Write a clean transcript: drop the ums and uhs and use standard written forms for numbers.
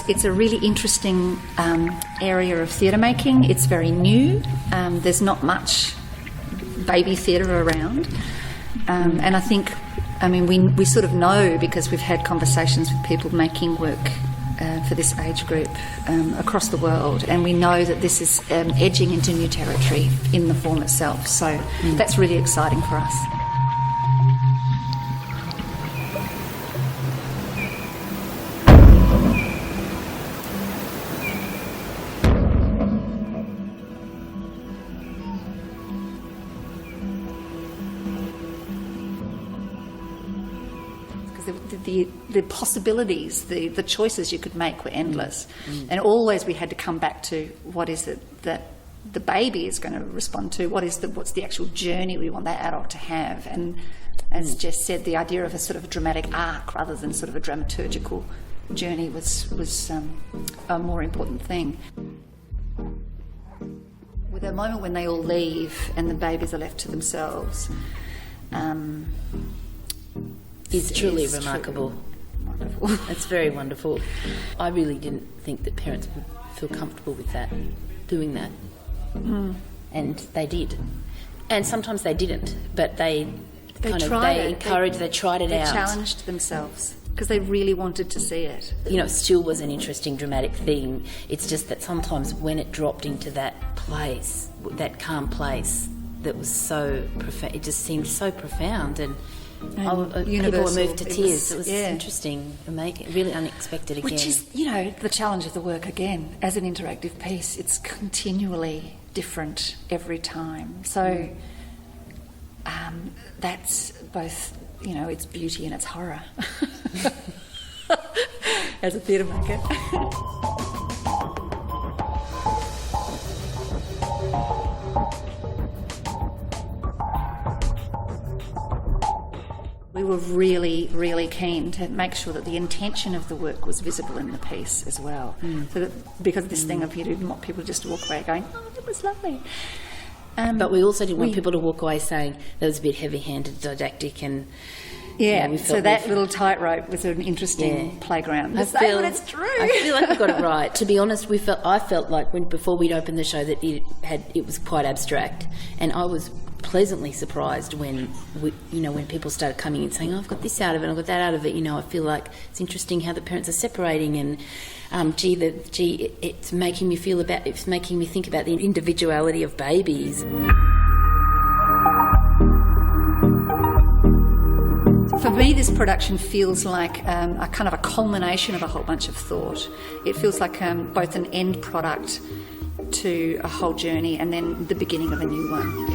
It's a really interesting area of theatre making. It's very new. There's not much baby theatre around. And I think, we sort of know, because we've had conversations with people making work for this age group across the world, and we know that this is edging into new territory in the form itself. So that's really exciting for us. The possibilities, the choices you could make were endless. And always we had to come back to what is it that the baby is going to respond to, what's the actual journey we want that adult to have. And as Jess said, the idea of a sort of a dramatic arc rather than sort of a dramaturgical journey was a more important thing. With a moment when they all leave and the babies are left to themselves, it's truly remarkable. Wonderful. It's very wonderful. I really didn't think that parents would feel comfortable with that, doing that. And they did. And sometimes they didn't, but they encouraged, they tried it out. They challenged themselves because they really wanted to see it. It still was an interesting dramatic thing. It's just that sometimes when it dropped into that place, that calm place that was so profound, it just seemed so profound, and people were moved to tears. It was interesting, really unexpected again. Which is, the challenge of the work again. As an interactive piece, it's continually different every time. So that's both, its beauty and its horror as a theatre maker. We were really, really keen to make sure that the intention of the work was visible in the piece as well. So that, because this thing of you didn't want people just to walk away going, oh, that was lovely. But we also didn't want people to walk away saying that was a bit heavy-handed, didactic, and so that little tightrope was an interesting playground. It's true. I feel like we got it right. To be honest, I felt like before we'd opened the show that it was quite abstract, and I was pleasantly surprised when when people started coming in saying, oh, I've got this out of it, I've got that out of it. I feel like it's interesting how the parents are separating, and it's making me think about the individuality of babies. For me, this production feels like a kind of a culmination of a whole bunch of thought. It feels like both an end product to a whole journey and then the beginning of a new one.